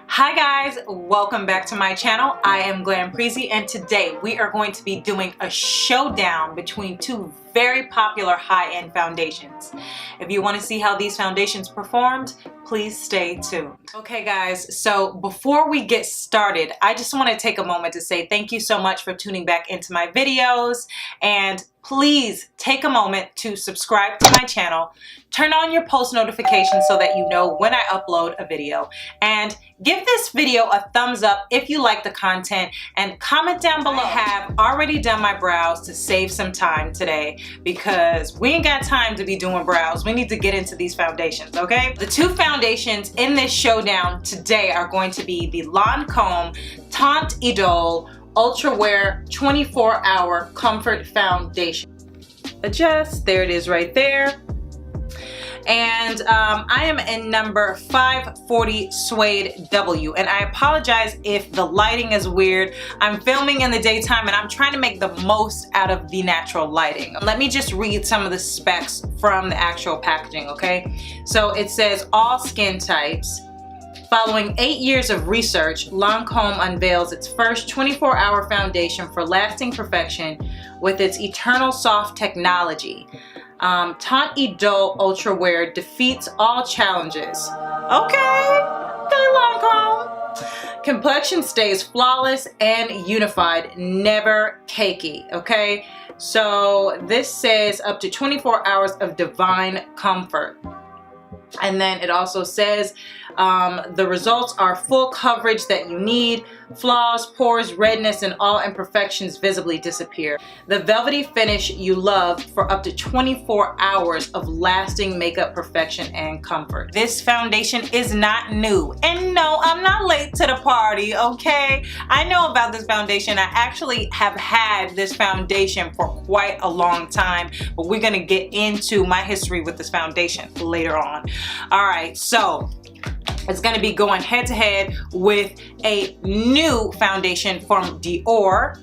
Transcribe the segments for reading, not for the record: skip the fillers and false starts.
Hi guys, welcome back to my channel. I am GlamPreezy and today we are going to be doing a showdown between two very popular high-end foundations. If you want to see how these foundations performed, please stay tuned. Okay guys, so before we get started, I just want to take a moment to say thank you so much for tuning back into my videos, and please take a moment to subscribe to my channel, turn on your post notifications so that you know when I upload a video, and give this video a thumbs up if you like the content, and comment down below. I have already done my brows to save some time today because we ain't got time to be doing brows. We need to get into these foundations, okay? The two foundations in this showdown today are going to be the Lancome Teint Idole Ultra Wear 24-Hour Comfort Foundation. Adjust, there it is right there. And I am in number 540 Suede W, and I apologize if the lighting is weird. I'm filming in the daytime and I'm trying to make the most out of the natural lighting. Let me just read some of the specs from the actual packaging, okay? So it says all skin types. Following 8 years of research, Lancome unveils its first 24-hour foundation for lasting perfection with its Eternal Soft technology. Teint Idole Ultra Wear defeats all challenges. Okay, Lancome. Complexion stays flawless and unified, never cakey, okay? So this says up to 24 hours of divine comfort. And then it also says the results are full coverage that you need. Flaws, pores, redness, and all imperfections visibly disappear. The velvety finish you love for up to 24 hours of lasting makeup perfection and comfort. This foundation is not new. And no, I'm not late to the party, okay? I know about this foundation. I actually have had this foundation for quite a long time, but we're gonna get into my history with this foundation later on. All right, so it's going to be going head to head with a new foundation from Dior,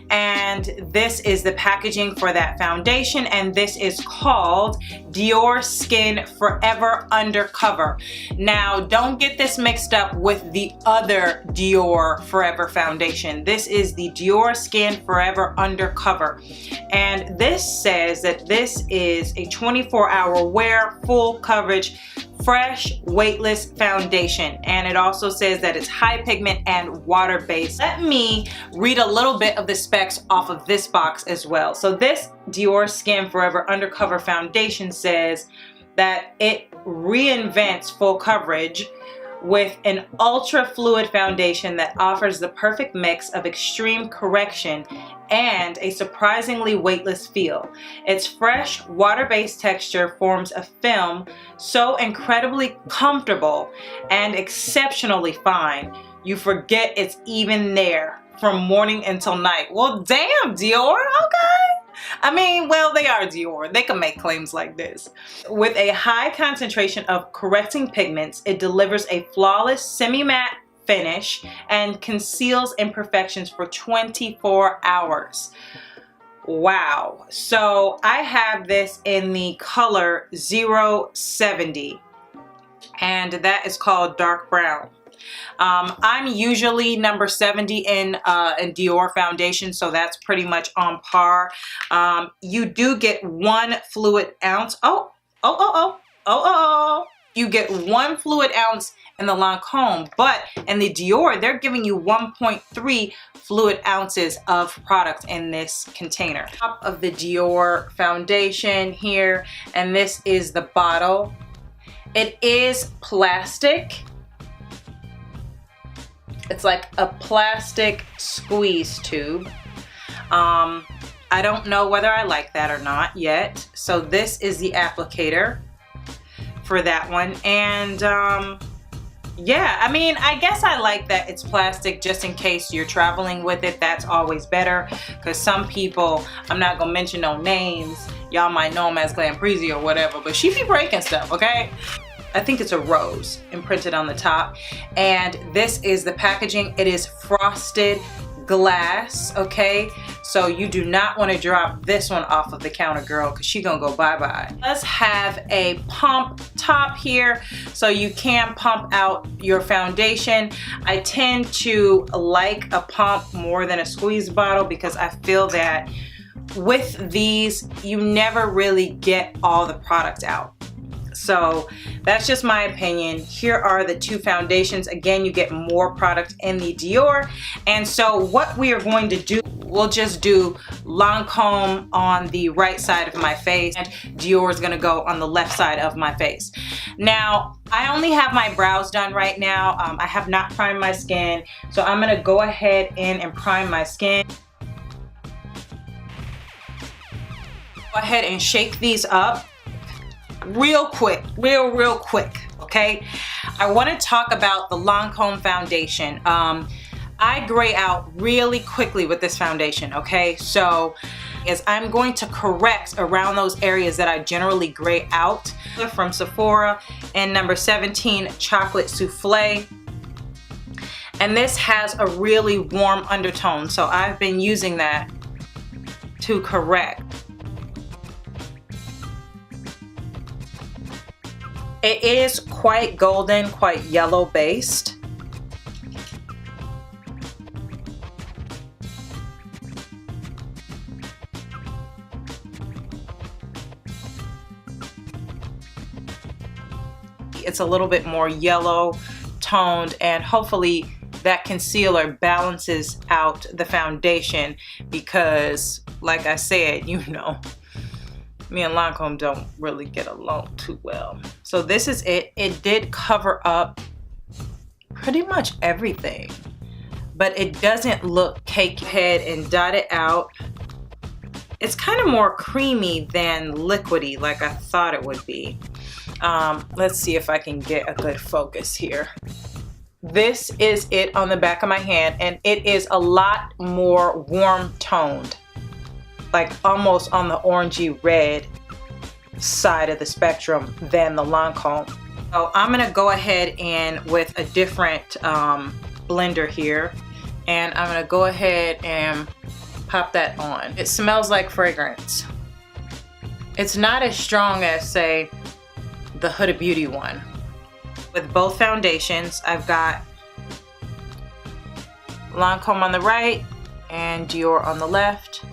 and this is the packaging for that foundation, and this is called Diorskin Forever Undercover. Now don't get this mixed up with the other Dior Forever foundation. This is the Diorskin Forever Undercover, and this says that this is a 24-hour wear, full coverage, fresh, weightless foundation, and it also says that it's high pigment and water-based. Let me read a little bit of the specs off of this box as well. So this Diorskin Forever Undercover foundation says that it reinvents full coverage with an ultra fluid foundation that offers the perfect mix of extreme correction and a surprisingly weightless feel. Its fresh, water-based texture forms a film so incredibly comfortable and exceptionally fine, you forget it's even there from morning until night. Well, damn, Dior, okay? I mean, well, they are Dior. They can make claims like this. With a high concentration of correcting pigments, it delivers a flawless semi-matte finish and conceals imperfections for 24 hours. Wow. So I have this in the color 070, and that is called dark brown. I'm usually number 70 in Dior foundation, so that's pretty much on par. You do get 1 fluid ounce. You get 1 fluid ounce in the Lancome, but in the Dior, they're giving you 1.3 fluid ounces of product in this container. Top of the Dior foundation here, and this is the bottle. It is plastic. It's like a plastic squeeze tube. I don't know whether I like that or not yet. So this is the applicator for that one. And yeah, I mean, I guess I like that it's plastic just in case you're traveling with it. That's always better, because some people, I'm not gonna mention no names, y'all might know them as GlamPreezy or whatever, but she be breaking stuff, okay? I think it's a rose imprinted on the top. And this is the packaging. It is frosted glass, okay? So you do not want to drop this one off of the counter, girl, because she gonna go bye-bye. Let's have a pump top here so you can pump out your foundation. I tend to like a pump more than a squeeze bottle because I feel that with these, you never really get all the product out. So that's just my opinion. Here are the two foundations. Again, you get more product in the Dior. And so what we are going to do, we'll just do Lancome on the right side of my face, and Dior is gonna go on the left side of my face. Now, I only have my brows done right now. I have not primed my skin. So I'm gonna go ahead and prime my skin. Go ahead and shake these up real quick, real quick, okay? I want to talk about the Lancome foundation. I gray out really quickly with this foundation, okay? So as I'm going to correct around those areas that I generally gray out, from Sephora in number 17 Chocolate Souffle. And this has a really warm undertone, so I've been using that to correct. It is quite golden, quite yellow based. It's a little bit more yellow toned, and hopefully that concealer balances out the foundation because, like I said, you know, me and Lancome don't really get along too well. So this is it. It did cover up pretty much everything, but it doesn't look cakey. Head and dot it out. It's kind of more creamy than liquidy like I thought it would be. Let's see if I can get a good focus here. This is it on the back of my hand, and it is a lot more warm toned, like almost on the orangey red side of the spectrum than the Lancome. So I'm gonna go ahead and with a different blender here, and I'm gonna go ahead and pop that on. It smells like fragrance. It's not as strong as, say, the Huda Beauty one. With both foundations, I've got Lancome on the right and Dior on the left.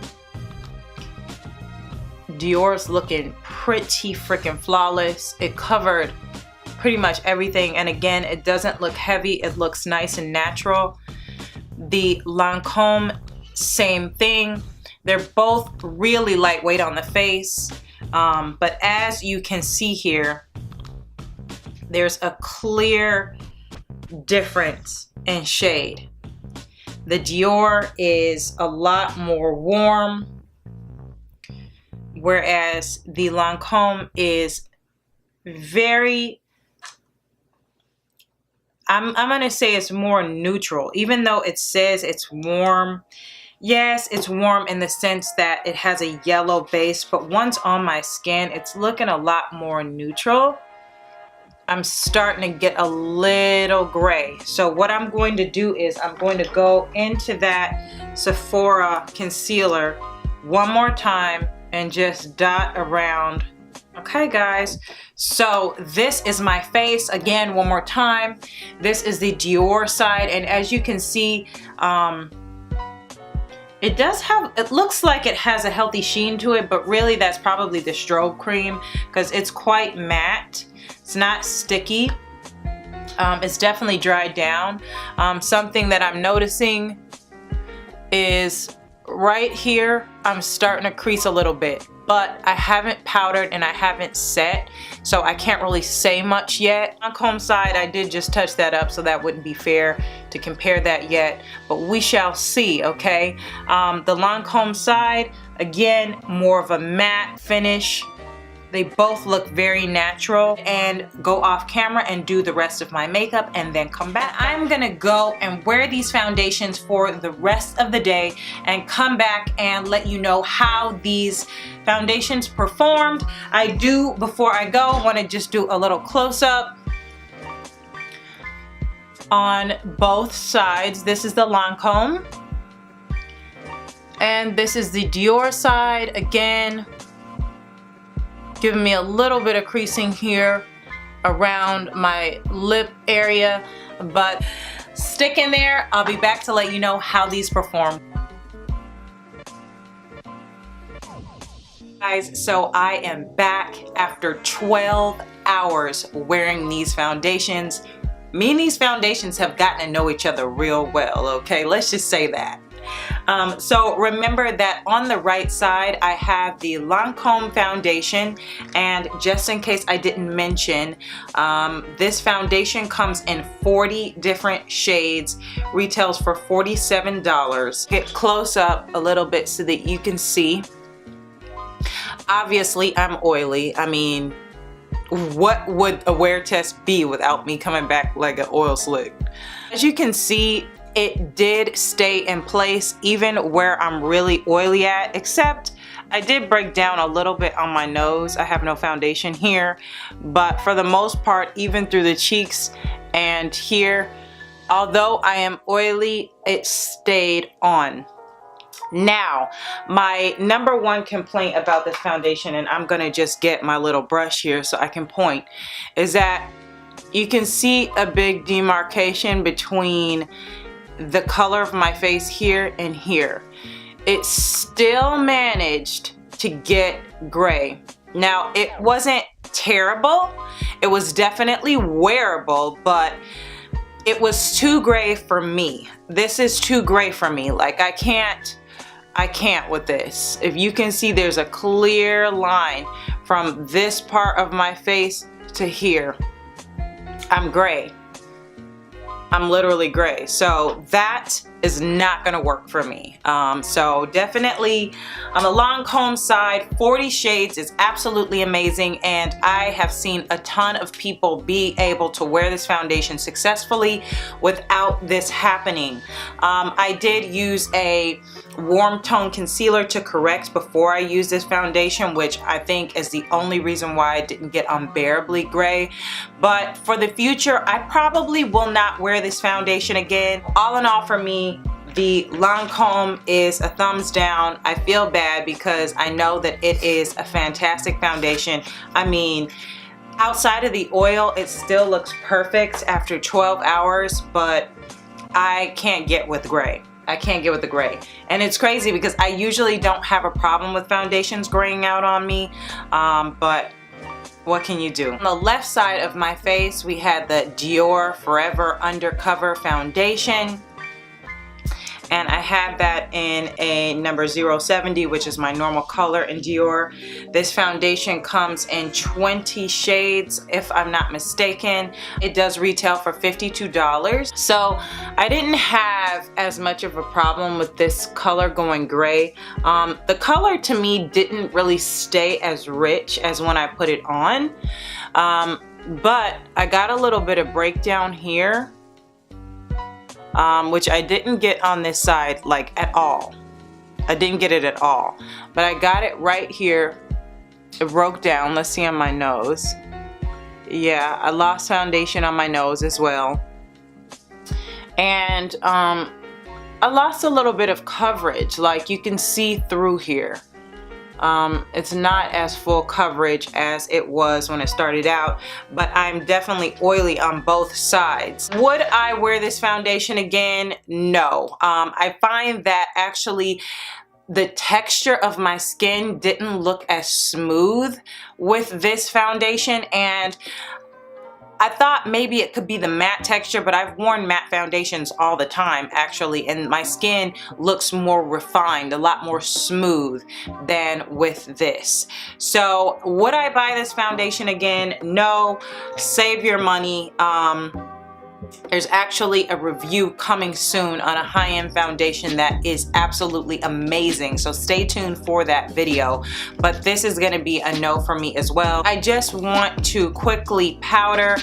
Dior's looking pretty freaking flawless. It covered pretty much everything, and again, it doesn't look heavy. It looks nice and natural. The Lancome, same thing. They're both really lightweight on the face, but as you can see here, there's a clear difference in shade. The Dior is a lot more warm, whereas the Lancome is very, I'm gonna say it's more neutral. Even though it says it's warm, yes, it's warm in the sense that it has a yellow base, but once on my skin, it's looking a lot more neutral. I'm starting to get a little gray. So what I'm going to do is I'm going to go into that Sephora concealer one more time and just dot around. Okay guys, so this is my face again one more time. This is the Dior side, and as you can see, it does have, it looks like it has a healthy sheen to it, but really that's probably the strobe cream because it's quite matte. It's not sticky. It's definitely dried down. Something that I'm noticing is right here, I'm starting to crease a little bit, but I haven't powdered and I haven't set, so I can't really say much yet. On Lancome side, I did just touch that up, so that wouldn't be fair to compare that yet, but we shall see, okay? The Lancome side, again, more of a matte finish. They both look very natural, and go off camera and do the rest of my makeup and then come back. I'm gonna go and wear these foundations for the rest of the day and come back and let you know how these foundations performed. I do, before I go, want to just do a little close-up on both sides. This is the Lancome. And this is the Dior side. Again, giving me a little bit of creasing here around my lip area, but stick in there. I'll be back to let you know how these perform. Guys, so I am back after 12 hours wearing these foundations. Me and these foundations have gotten to know each other real well, okay? Let's just say that. So remember that on the right side I have the Lancome foundation, and just in case I didn't mention, this foundation comes in 40 different shades, retails for $47. Get close up a little bit so that you can see. Obviously I'm oily. I mean, what would a wear test be without me coming back like an oil slick? As you can see, it did stay in place even where I'm really oily at, except I did break down a little bit on my nose. I have no foundation here, but for the most part, even through the cheeks and here, although I am oily, it stayed on. Now, my number one complaint about this foundation, and I'm gonna just get my little brush here so I can point, is that you can see a big demarcation between the color of my face here and here. It still managed to get gray. Now, it wasn't terrible. It was definitely wearable, but it was too gray for me. This is too gray for me. Like, I can't with this. If you can see, there's a clear line from this part of my face to here. I'm gray. I'm literally gray. So that is not gonna work for me. So definitely on the Lancome side, 40 shades is absolutely amazing, and I have seen a ton of people be able to wear this foundation successfully without this happening. I did use a warm tone concealer to correct before I used this foundation, which I think is the only reason why I didn't get unbearably gray. But for the future, I probably will not wear this foundation again. All in all, for me, the Lancome is a thumbs down. I feel bad because I know that it is a fantastic foundation. I mean, outside of the oil, it still looks perfect after 12 hours, but I can't get with gray. I can't get with the gray. And it's crazy because I usually don't have a problem with foundations graying out on me, but what can you do? On the left side of my face, we had the Dior Forever Undercover foundation. And I have that in a number 070, which is my normal color in Dior. This foundation comes in 20 shades, if I'm not mistaken. It does retail for $52. So I didn't have as much of a problem with this color going gray. The color to me didn't really stay as rich as when I put it on. But I got a little bit of breakdown here. Which I didn't get on this side like at all. I didn't get it at all, but I got it right here. It broke down. Let's see on my nose. Yeah, I lost foundation on my nose as well, and I lost a little bit of coverage. Like, you can see through here. It's not as full coverage as it was when it started out, but I'm definitely oily on both sides. Would I wear this foundation again? No. I find that actually the texture of my skin didn't look as smooth with this foundation, and I thought maybe it could be the matte texture, but I've worn matte foundations all the time actually, and my skin looks more refined, a lot more smooth than with this. So would I buy this foundation again? No. Save your money. There's actually a review coming soon on a high-end foundation that is absolutely amazing, so stay tuned for that video. But this is going to be a no for me as well. I just want to quickly powder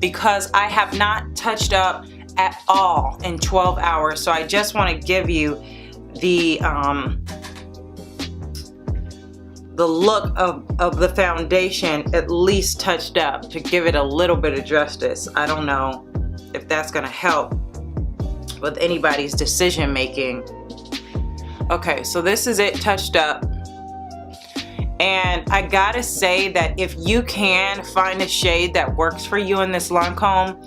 because I have not touched up at all in 12 hours, so I just want to give you the look of the foundation at least touched up to give it a little bit of justice. I don't know if that's gonna help with anybody's decision making. Okay, so this is it touched up. And I gotta say that if you can find a shade that works for you in this Lancome,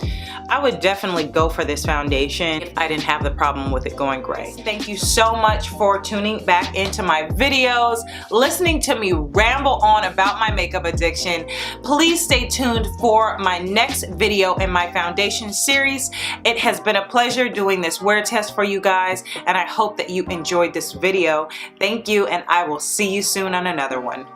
I would definitely go for this foundation if I didn't have the problem with it going gray. Thank you so much for tuning back into my videos, listening to me ramble on about my makeup addiction. Please stay tuned for my next video in my foundation series. It has been a pleasure doing this wear test for you guys, and I hope that you enjoyed this video. Thank you, and I will see you soon on another one.